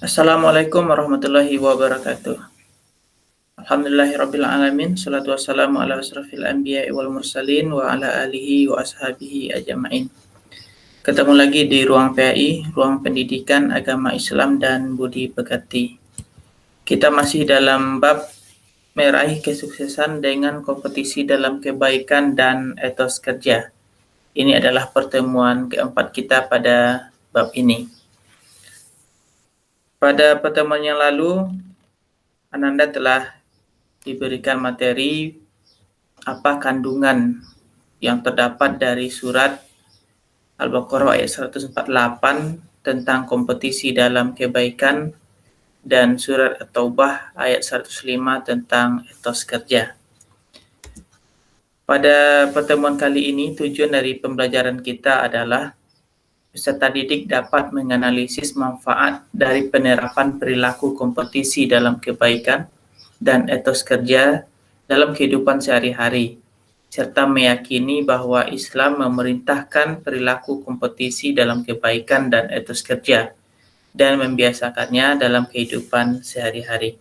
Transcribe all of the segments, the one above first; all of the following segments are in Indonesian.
Assalamualaikum warahmatullahi wabarakatuh. Alhamdulillahirabbil alamin, shalatu wassalamu ala asrofil anbiya'i wal mursalin wa ala alihi wa ashabihi ajma'in. Ketemu lagi di ruang PAI, ruang pendidikan agama Islam dan budi pekerti. Kita masih dalam bab meraih kesuksesan dengan kompetisi dalam kebaikan dan etos kerja. Ini adalah pertemuan keempat kita pada bab ini. Pada pertemuan yang lalu, Ananda telah diberikan materi apa kandungan yang terdapat dari surat Al-Baqarah ayat 148 tentang kompetisi dalam kebaikan dan surat At-Taubah ayat 105 tentang etos kerja. Pada pertemuan kali ini, tujuan dari pembelajaran kita adalah peserta didik dapat menganalisis manfaat dari penerapan perilaku kompetisi dalam kebaikan dan etos kerja dalam kehidupan sehari-hari, serta meyakini bahwa Islam memerintahkan perilaku kompetisi dalam kebaikan dan etos kerja dan membiasakannya dalam kehidupan sehari-hari.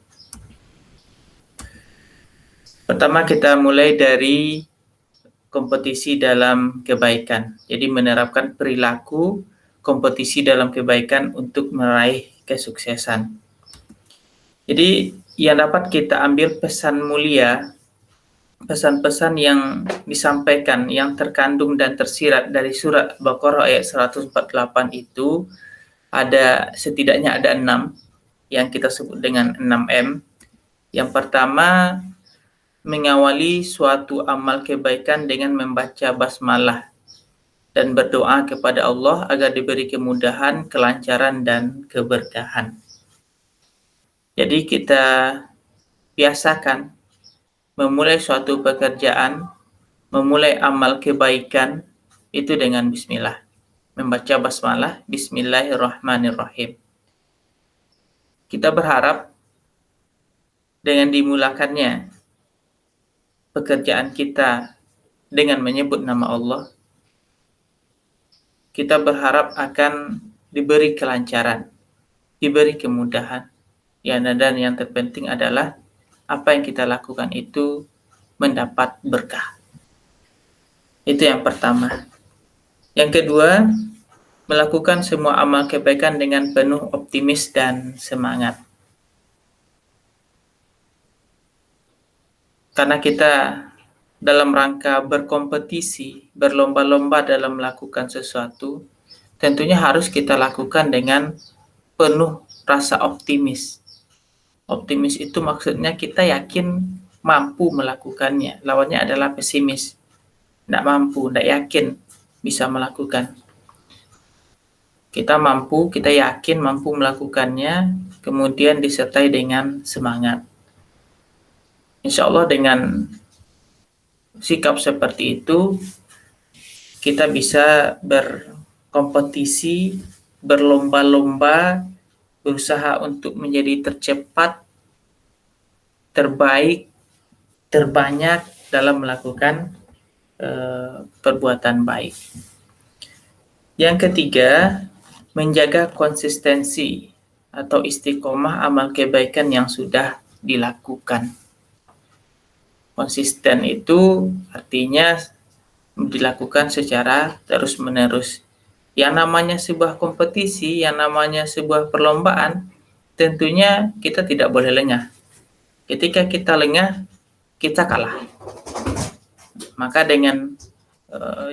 Pertama, kita mulai dari kompetisi dalam kebaikan. Jadi menerapkan perilaku kompetisi dalam kebaikan untuk meraih kesuksesan. Jadi yang dapat kita ambil pesan mulia, pesan-pesan yang disampaikan, yang terkandung dan tersirat dari surat Al-Baqarah ayat 148 itu setidaknya ada 6 yang kita sebut dengan 6M. Yang pertama, mengawali suatu amal kebaikan dengan membaca basmalah dan berdoa kepada Allah agar diberi kemudahan, kelancaran, dan keberkahan. Jadi kita biasakan memulai suatu pekerjaan, memulai amal kebaikan itu dengan bismillah. Membaca basmalah, bismillahirrahmanirrahim. Kita berharap dengan dimulakannya pekerjaan kita dengan menyebut nama Allah, kita berharap akan diberi kelancaran, diberi kemudahan. Dan yang terpenting adalah apa yang kita lakukan itu mendapat berkah. Itu yang pertama. Yang kedua, melakukan semua amal kebaikan dengan penuh optimis dan semangat. Karena kita dalam rangka berkompetisi, berlomba-lomba dalam melakukan sesuatu, tentunya harus kita lakukan dengan penuh rasa optimis. Optimis itu maksudnya kita yakin mampu melakukannya. Lawannya adalah pesimis. Tidak mampu, tidak yakin bisa melakukan. Kita mampu, kita yakin mampu melakukannya, kemudian disertai dengan semangat. Insya Allah dengan sikap seperti itu, kita bisa berkompetisi, berlomba-lomba, berusaha untuk menjadi tercepat, terbaik, terbanyak dalam melakukan perbuatan baik. Yang ketiga, menjaga konsistensi atau istiqomah amal kebaikan yang sudah dilakukan. Konsisten itu artinya dilakukan secara terus-menerus. Yang namanya sebuah kompetisi, yang namanya sebuah perlombaan, tentunya kita tidak boleh lengah. Ketika kita lengah, kita kalah. Maka dengan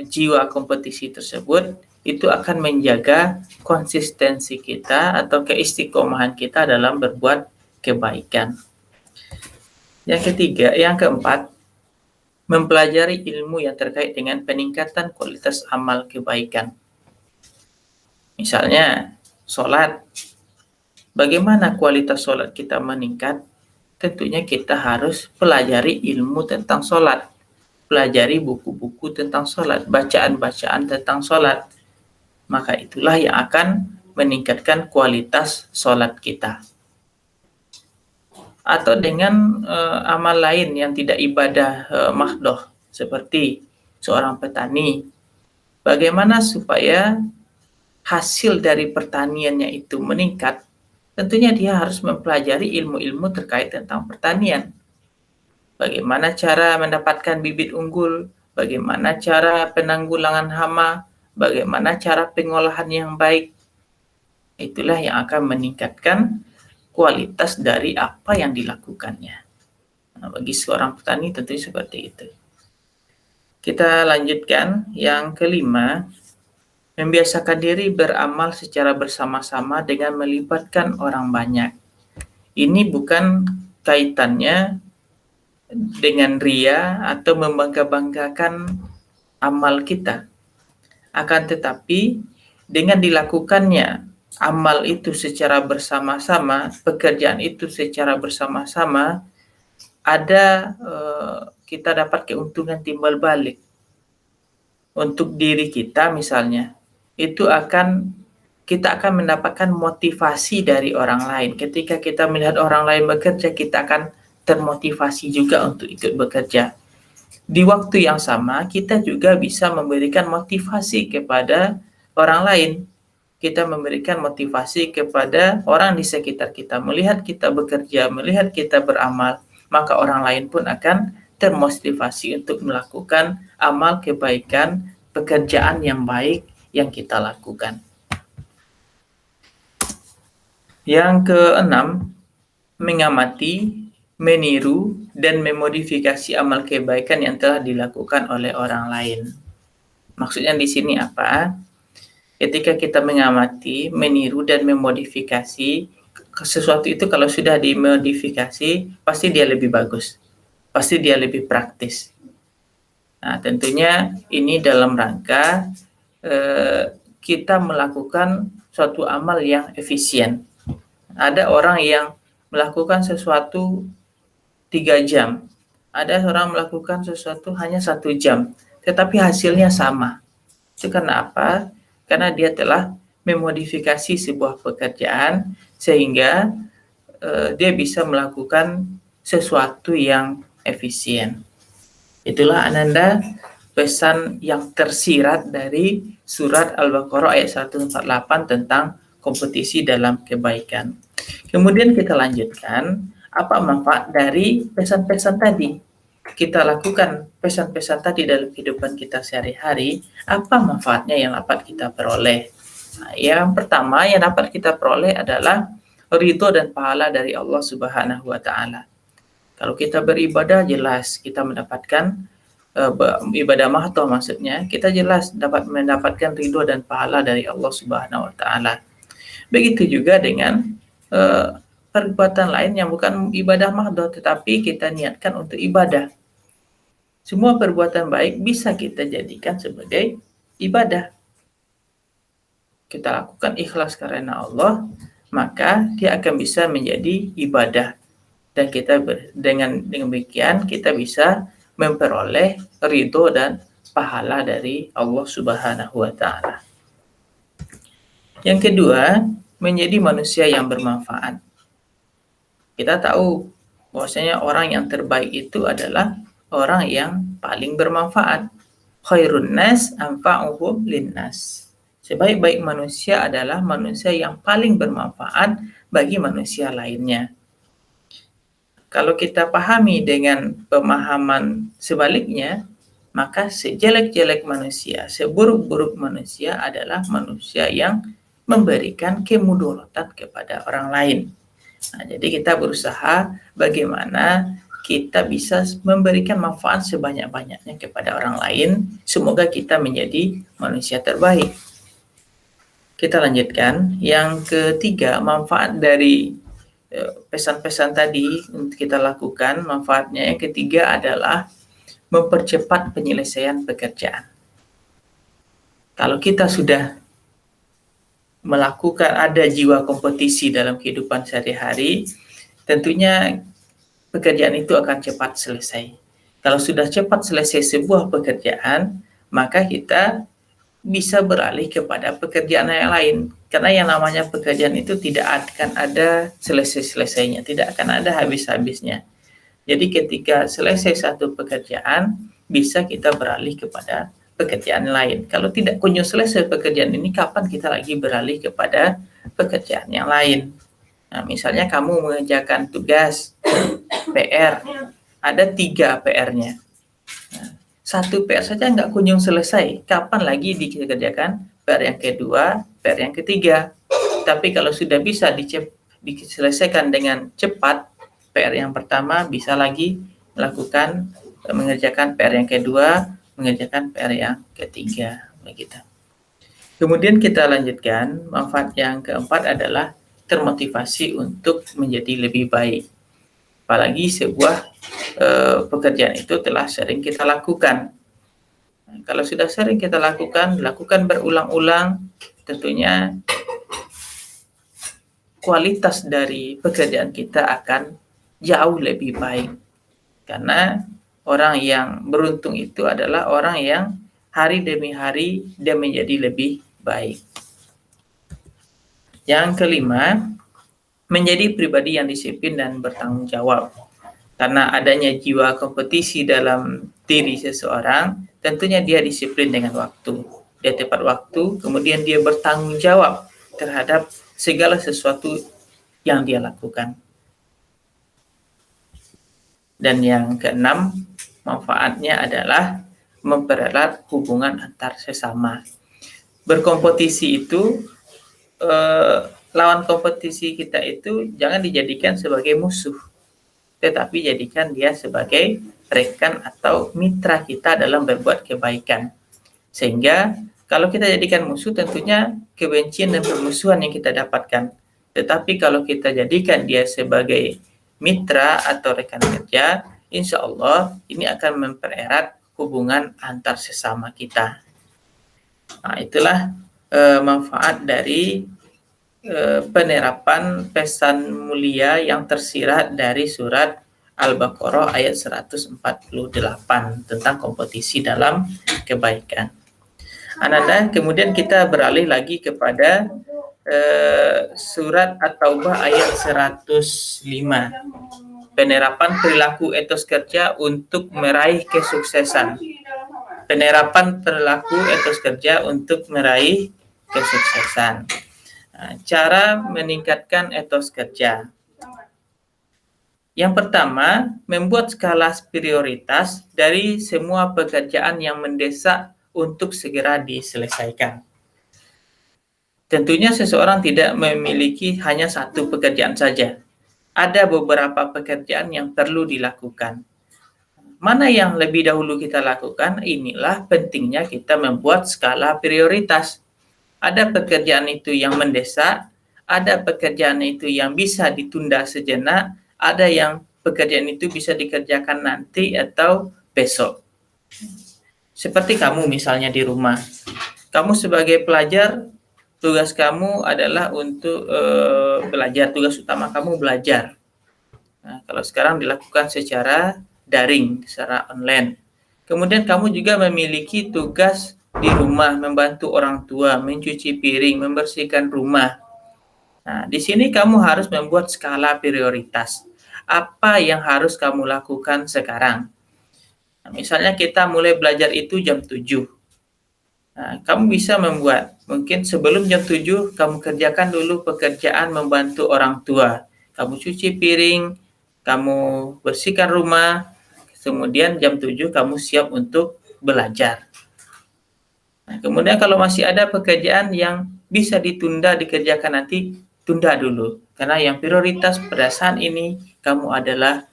jiwa kompetisi tersebut, itu akan menjaga konsistensi kita atau keistiqomahan kita dalam berbuat kebaikan. Yang keempat, mempelajari ilmu yang terkait dengan peningkatan kualitas amal kebaikan. Misalnya, sholat. Bagaimana kualitas sholat kita meningkat? Tentunya kita harus pelajari ilmu tentang sholat. Pelajari buku-buku tentang sholat, bacaan-bacaan tentang sholat. Maka itulah yang akan meningkatkan kualitas sholat kita. Atau dengan amal lain yang tidak ibadah mahdoh, seperti seorang petani. Bagaimana supaya hasil dari pertaniannya itu meningkat? tentunya dia harus mempelajari ilmu-ilmu terkait tentang pertanian. Bagaimana cara mendapatkan bibit unggul, bagaimana cara penanggulangan hama, bagaimana cara pengolahan yang baik. Itulah yang akan meningkatkan kualitas dari apa yang dilakukannya. Nah, bagi seorang petani tentunya seperti itu. Kita lanjutkan yang kelima, membiasakan diri beramal secara bersama-sama dengan melibatkan orang banyak. Ini bukan kaitannya dengan ria atau membangga-banggakan amal kita. Akan tetapi dengan dilakukannya amal itu secara bersama-sama, pekerjaan itu secara bersama-sama, ada kita dapat keuntungan timbal balik. Untuk diri kita misalnya, itu kita akan mendapatkan motivasi dari orang lain. Ketika kita melihat orang lain bekerja, kita akan termotivasi juga untuk ikut bekerja. Di waktu yang sama, kita juga bisa memberikan motivasi kepada orang lain. Kita memberikan motivasi kepada orang di sekitar kita. Melihat kita bekerja, melihat kita beramal, maka orang lain pun akan termotivasi untuk melakukan amal kebaikan, pekerjaan yang baik yang kita lakukan. Yang keenam, mengamati, meniru, dan memodifikasi amal kebaikan yang telah dilakukan oleh orang lain. Maksudnya di sini apa? Ketika kita mengamati, meniru, dan memodifikasi sesuatu itu, kalau sudah dimodifikasi, pasti dia lebih bagus. Pasti dia lebih praktis. Nah, tentunya ini dalam rangka kita melakukan suatu amal yang efisien. Ada orang yang melakukan sesuatu 3 jam. Ada orang melakukan sesuatu hanya 1 jam, tetapi hasilnya sama. Itu karena apa? Karena dia telah memodifikasi sebuah pekerjaan sehingga dia bisa melakukan sesuatu yang efisien. Itulah Ananda pesan yang tersirat dari surat Al-Baqarah ayat 148 tentang kompetisi dalam kebaikan. Kemudian kita lanjutkan, apa manfaat dari pesan-pesan tadi? Kita lakukan pesan-pesan tadi dalam kehidupan kita sehari-hari, apa manfaatnya yang dapat kita peroleh? Nah, yang pertama yang dapat kita peroleh adalah ridho dan pahala dari Allah Subhanahu wa Ta'ala. Kalau kita beribadah, jelas kita mendapatkan ibadah mahdoh, maksudnya kita jelas dapat mendapatkan ridho dan pahala dari Allah Subhanahu wa Ta'ala. Begitu juga dengan perbuatan lain yang bukan ibadah mahdoh, tetapi kita niatkan untuk ibadah. Semua perbuatan baik bisa kita jadikan sebagai ibadah. Kita lakukan ikhlas karena Allah, maka dia akan bisa menjadi ibadah. Dan kita dengan demikian kita bisa memperoleh ridho dan pahala dari Allah Subhanahu wa Ta'ala. Yang kedua, menjadi manusia yang bermanfaat. Kita tahu bahwasanya orang yang terbaik itu adalah orang yang paling bermanfaat. Khairun nas anfa'uhum linnas. Sebaik-baik manusia adalah manusia yang paling bermanfaat bagi manusia lainnya. Kalau kita pahami dengan pemahaman sebaliknya, maka sejelek-jelek manusia, seburuk-buruk manusia adalah manusia yang memberikan kemudaratan kepada orang lain. Nah, jadi kita berusaha bagaimana kita bisa memberikan manfaat sebanyak-banyaknya kepada orang lain. Semoga kita menjadi manusia terbaik. Kita lanjutkan. Yang ketiga, manfaat dari pesan-pesan tadi untuk kita lakukan, manfaatnya yang ketiga adalah mempercepat penyelesaian pekerjaan. Kalau kita sudah melakukan ada jiwa kompetisi dalam kehidupan sehari-hari, tentunya pekerjaan itu akan cepat selesai. Kalau sudah cepat selesai sebuah pekerjaan, maka kita bisa beralih kepada pekerjaan yang lain. Karena yang namanya pekerjaan itu tidak akan ada selesai-selesainya, tidak akan ada habis-habisnya. Jadi ketika selesai satu pekerjaan, bisa kita beralih kepada pekerjaan lain. Kalau tidak kunjung selesai pekerjaan ini, kapan kita lagi beralih kepada pekerjaan yang lain? Nah, misalnya kamu mengerjakan tugas PR, ada 3 PR-nya. Nah, 1 PR saja nggak kunjung selesai. Kapan lagi dikerjakan PR yang kedua, PR yang ketiga? Tapi kalau sudah bisa diselesaikan dengan cepat, PR yang pertama bisa lagi mengerjakan PR yang kedua, mengerjakan PR yang ketiga, begitu. Kemudian kita lanjutkan, manfaat yang keempat adalah termotivasi untuk menjadi lebih baik. Apalagi sebuah pekerjaan itu telah sering kita lakukan. Nah, kalau sudah sering kita lakukan berulang-ulang, tentunya kualitas dari pekerjaan kita akan jauh lebih baik. Karena orang yang beruntung itu adalah orang yang hari demi hari dia menjadi lebih baik. Yang kelima, menjadi pribadi yang disiplin dan bertanggung jawab. Karena adanya jiwa kompetisi dalam diri seseorang, tentunya dia disiplin dengan waktu. Dia tepat waktu, kemudian dia bertanggung jawab terhadap segala sesuatu yang dia lakukan. Dan yang keenam, manfaatnya adalah mempererat hubungan antar sesama. Berkompetisi itu, lawan kompetisi kita itu jangan dijadikan sebagai musuh, tetapi jadikan dia sebagai rekan atau mitra kita dalam berbuat kebaikan. Sehingga kalau kita jadikan musuh, tentunya kebencian dan permusuhan yang kita dapatkan. Tetapi kalau kita jadikan dia sebagai mitra atau rekan kerja, insya Allah ini akan mempererat hubungan antar sesama kita. Nah, itulah manfaat dari penerapan pesan mulia yang tersirat dari surat Al-Baqarah ayat 148 tentang kompetisi dalam kebaikan. Ananda, kemudian kita beralih lagi kepada surat At-Taubah ayat 105. Penerapan perilaku etos kerja untuk meraih kesuksesan. Penerapan perilaku etos kerja untuk meraih kesuksesan. Nah, cara meningkatkan etos kerja. Yang pertama, membuat skala prioritas dari semua pekerjaan yang mendesak untuk segera diselesaikan. Tentunya seseorang tidak memiliki hanya satu pekerjaan saja. Ada beberapa pekerjaan yang perlu dilakukan. Mana yang lebih dahulu kita lakukan? Inilah pentingnya kita membuat skala prioritas. Ada pekerjaan itu yang mendesak, ada pekerjaan itu yang bisa ditunda sejenak, ada yang pekerjaan itu bisa dikerjakan nanti atau besok. Seperti kamu misalnya di rumah. Kamu sebagai pelajar, tugas kamu adalah untuk belajar, tugas utama kamu belajar. Nah, kalau sekarang dilakukan secara daring, secara online. Kemudian kamu juga memiliki tugas di rumah, membantu orang tua, mencuci piring, membersihkan rumah. Nah, di sini kamu harus membuat skala prioritas. Apa yang harus kamu lakukan sekarang? Nah, misalnya kita mulai belajar itu jam 7. Nah, kamu bisa membuat, mungkin sebelum jam 7, kamu kerjakan dulu pekerjaan membantu orang tua. Kamu cuci piring, kamu bersihkan rumah, kemudian jam 7 kamu siap untuk belajar. Nah, kemudian kalau masih ada pekerjaan yang bisa ditunda dikerjakan nanti, tunda dulu. Karena yang prioritas pada saat ini kamu adalah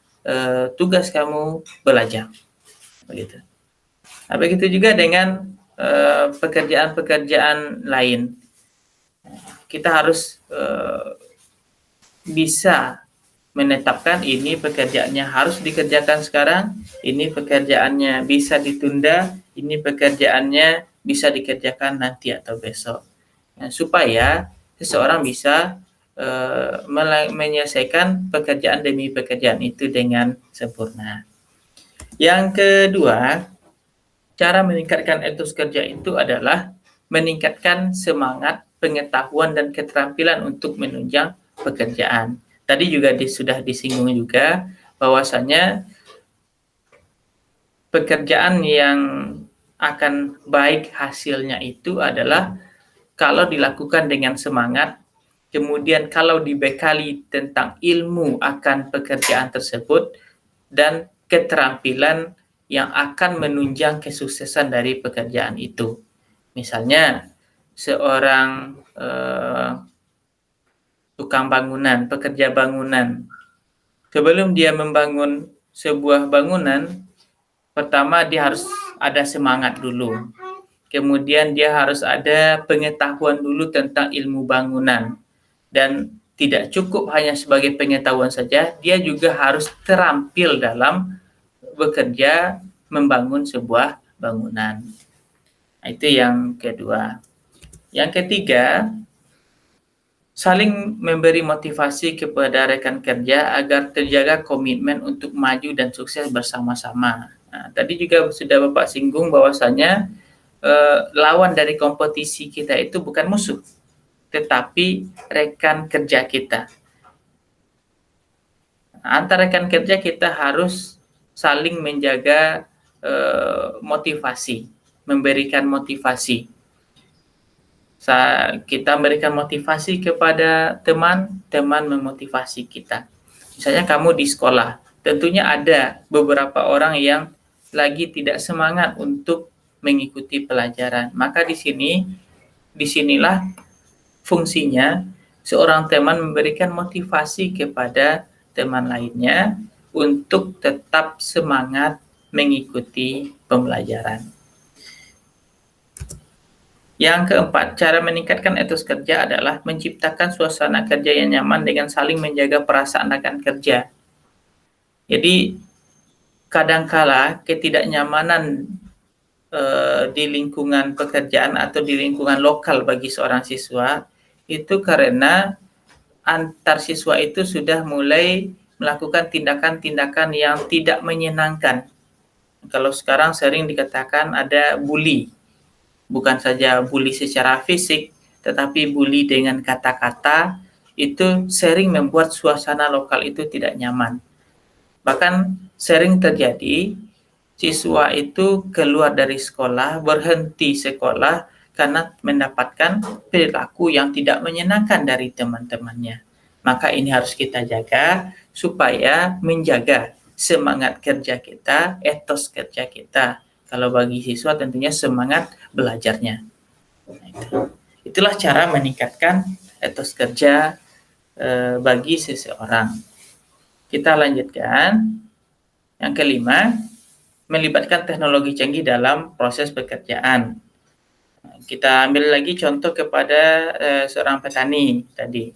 tugas kamu belajar. Begitu. Nah, begitu juga dengan pekerjaan-pekerjaan lain. Kita harus bisa menetapkan ini pekerjaannya harus dikerjakan sekarang, ini pekerjaannya bisa ditunda, ini pekerjaannya bisa dikerjakan nanti atau besok. Nah, supaya seseorang bisa menyelesaikan pekerjaan demi pekerjaan itu dengan sempurna. Yang kedua, cara meningkatkan etos kerja itu adalah meningkatkan semangat, pengetahuan, dan keterampilan untuk menunjang pekerjaan. Tadi juga sudah disinggung juga bahwasanya pekerjaan yang akan baik hasilnya itu adalah kalau dilakukan dengan semangat, kemudian kalau dibekali tentang ilmu akan pekerjaan tersebut, dan keterampilan yang akan menunjang kesuksesan dari pekerjaan itu. Misalnya, seorang tukang bangunan, pekerja bangunan, sebelum dia membangun sebuah bangunan, pertama dia harus ada semangat dulu. Kemudian dia harus ada pengetahuan dulu tentang ilmu bangunan. Dan tidak cukup hanya sebagai pengetahuan saja, dia juga harus terampil dalam bekerja membangun sebuah bangunan. Nah, itu yang kedua. Yang ketiga, saling memberi motivasi kepada rekan kerja agar terjaga komitmen untuk maju dan sukses bersama-sama. Nah, tadi juga sudah Bapak singgung bahwasanya lawan dari kompetisi kita itu bukan musuh, tetapi rekan kerja kita. Antara rekan kerja kita harus saling menjaga motivasi, memberikan motivasi. Kita memberikan motivasi kepada teman, teman memotivasi kita. Misalnya kamu di sekolah, tentunya ada beberapa orang yang lagi tidak semangat untuk mengikuti pelajaran. Maka disinilah fungsinya seorang teman memberikan motivasi kepada teman lainnya untuk tetap semangat mengikuti pembelajaran. Yang keempat, cara meningkatkan etos kerja adalah menciptakan suasana kerja yang nyaman dengan saling menjaga perasaan rekan kerja. Jadi, kadangkala ketidaknyamanan di lingkungan pekerjaan atau di lingkungan lokal bagi seorang siswa itu karena antar siswa itu sudah mulai melakukan tindakan-tindakan yang tidak menyenangkan. Kalau sekarang sering dikatakan ada bully. Bukan saja bully secara fisik, tetapi bully dengan kata-kata itu sering membuat suasana lokal itu tidak nyaman. Bahkan sering terjadi siswa itu keluar dari sekolah, berhenti sekolah karena mendapatkan perilaku yang tidak menyenangkan dari teman-temannya. Maka ini harus kita jaga supaya menjaga semangat kerja kita, etos kerja kita. Kalau bagi siswa tentunya semangat belajarnya. Itulah cara meningkatkan etos kerja bagi seseorang. Kita lanjutkan. Yang kelima, melibatkan teknologi canggih dalam proses pekerjaan. Kita ambil lagi contoh kepada seorang petani tadi.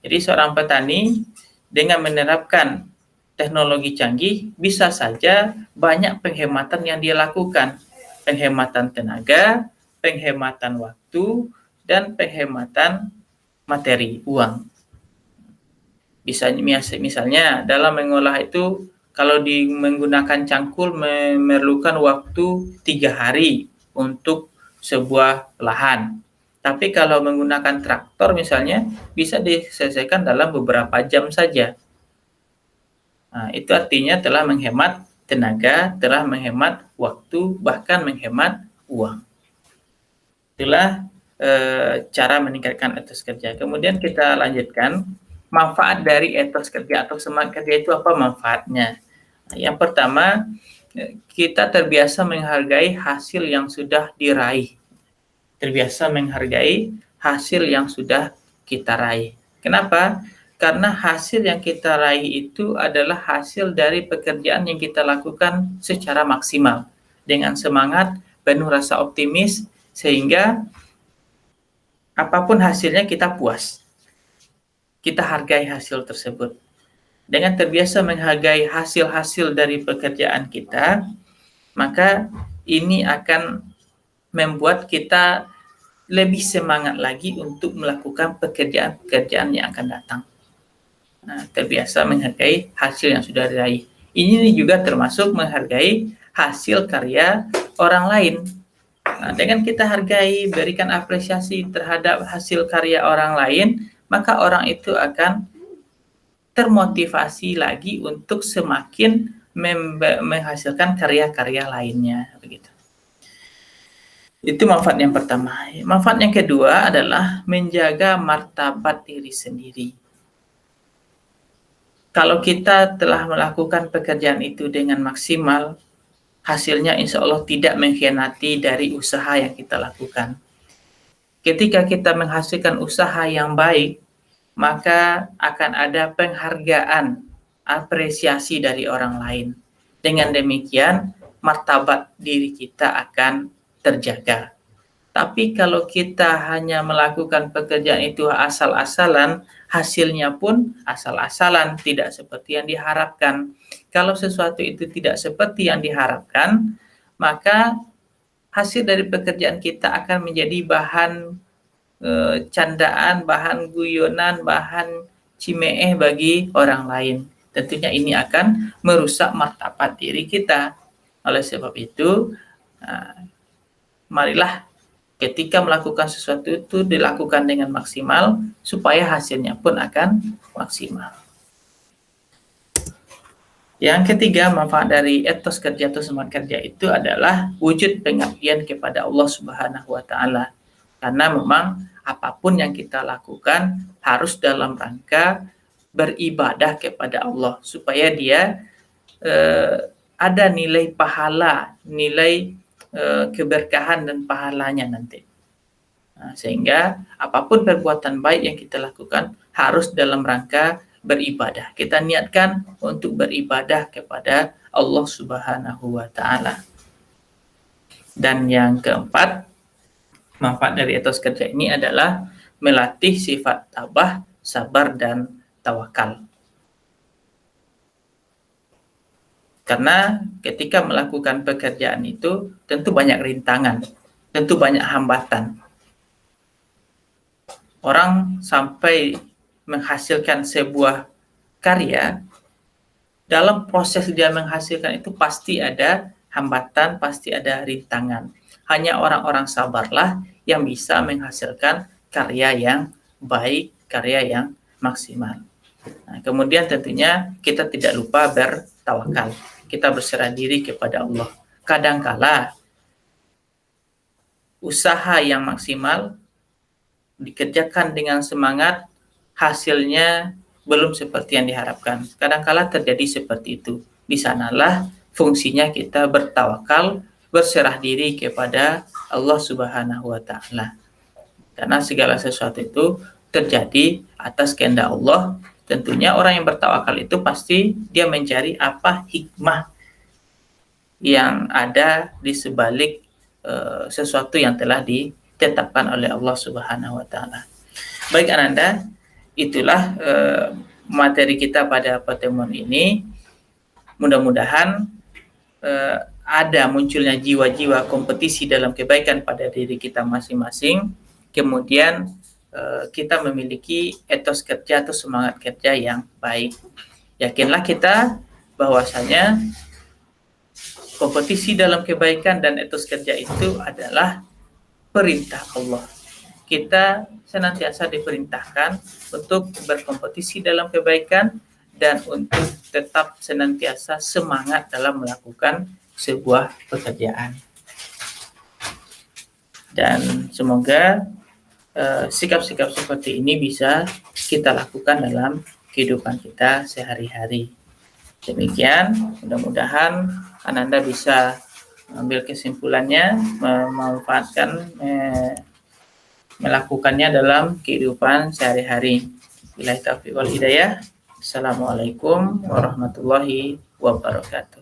Jadi seorang petani dengan menerapkan teknologi canggih bisa saja banyak penghematan yang dia lakukan. Penghematan tenaga, penghematan waktu, dan penghematan materi, uang. Misalnya dalam mengolah itu, kalau menggunakan cangkul memerlukan waktu 3 hari untuk sebuah lahan. Tapi kalau menggunakan traktor misalnya, bisa diselesaikan dalam beberapa jam saja. Nah, itu artinya telah menghemat tenaga, telah menghemat waktu, bahkan menghemat uang. Itulah cara meningkatkan etos kerja. Kemudian kita lanjutkan, manfaat dari etos kerja atau semangat kerja itu apa manfaatnya? Nah, yang pertama, kita terbiasa menghargai hasil yang sudah diraih. Terbiasa menghargai hasil yang sudah kita raih. Kenapa? Karena hasil yang kita raih itu adalah hasil dari pekerjaan yang kita lakukan secara maksimal, dengan semangat, penuh rasa optimis, sehingga apapun hasilnya kita puas. Kita hargai hasil tersebut. Dengan terbiasa menghargai hasil-hasil dari pekerjaan kita, maka ini akan membuat kita lebih semangat lagi untuk melakukan pekerjaan-pekerjaan yang akan datang. Nah, terbiasa menghargai hasil yang sudah diraih. Ini juga termasuk menghargai hasil karya orang lain. Nah, dengan kita hargai, berikan apresiasi terhadap hasil karya orang lain, maka orang itu akan termotivasi lagi untuk semakin menghasilkan karya-karya lainnya, begitu. Itu manfaat yang pertama. Manfaat yang kedua adalah menjaga martabat diri sendiri. Kalau kita telah melakukan pekerjaan itu dengan maksimal, hasilnya insya Allah tidak mengkhianati dari usaha yang kita lakukan. Ketika kita menghasilkan usaha yang baik, maka akan ada penghargaan, apresiasi dari orang lain. Dengan demikian, martabat diri kita akan terjaga. Tapi kalau kita hanya melakukan pekerjaan itu asal-asalan, hasilnya pun asal-asalan, tidak seperti yang diharapkan. Kalau sesuatu itu tidak seperti yang diharapkan, maka hasil dari pekerjaan kita akan menjadi bahan candaan, bahan guyonan, bahan cimeeh bagi orang lain. Tentunya ini akan merusak martabat diri kita. Oleh sebab itu, marilah ketika melakukan sesuatu itu dilakukan dengan maksimal supaya hasilnya pun akan maksimal. Yang ketiga, manfaat dari etos kerja atau semangat kerja itu adalah wujud pengabdian kepada Allah Subhanahu wa taala. Karena memang apapun yang kita lakukan harus dalam rangka beribadah kepada Allah supaya dia ada nilai pahala, nilai keberkahan dan pahalanya nanti. Nah, sehingga apapun perbuatan baik yang kita lakukan harus dalam rangka beribadah. Kita niatkan untuk beribadah kepada Allah Subhanahu wa taala. Dan yang keempat, manfaat dari etos kerja ini adalah melatih sifat tabah, sabar, dan tawakal. Karena ketika melakukan pekerjaan itu tentu banyak rintangan, tentu banyak hambatan. Orang sampai menghasilkan sebuah karya, dalam proses dia menghasilkan itu pasti ada hambatan, pasti ada rintangan. Hanya orang-orang sabarlah yang bisa menghasilkan karya yang baik, karya yang maksimal. Nah, kemudian tentunya kita tidak lupa bertawakal. Kita berserah diri kepada Allah. Kadangkala usaha yang maksimal dikerjakan dengan semangat, hasilnya belum seperti yang diharapkan. Kadangkala terjadi seperti itu. Di sanalah fungsinya kita bertawakal, berserah diri kepada Allah Subhanahu wa taala. Karena segala sesuatu itu terjadi atas kehendak Allah. Tentunya orang yang bertawakal itu pasti dia mencari apa hikmah yang ada di sebalik sesuatu yang telah ditetapkan oleh Allah Subhanahu wa taala. Baik Ananda, itulah materi kita pada pertemuan ini. Mudah-mudahan ada munculnya jiwa-jiwa kompetisi dalam kebaikan pada diri kita masing-masing. Kemudian kita memiliki etos kerja atau semangat kerja yang baik. Yakinlah kita bahwasanya kompetisi dalam kebaikan dan etos kerja itu adalah perintah Allah. Kita senantiasa diperintahkan untuk berkompetisi dalam kebaikan dan untuk tetap senantiasa semangat dalam melakukan sebuah pekerjaan. Dan semoga sikap-sikap seperti ini bisa kita lakukan dalam kehidupan kita sehari-hari. Demikian, mudah-mudahan Ananda bisa mengambil kesimpulannya, memanfaatkan, melakukannya dalam kehidupan sehari-hari. Billahi taufiq wal hidayah. Assalamualaikum warahmatullahi wabarakatuh.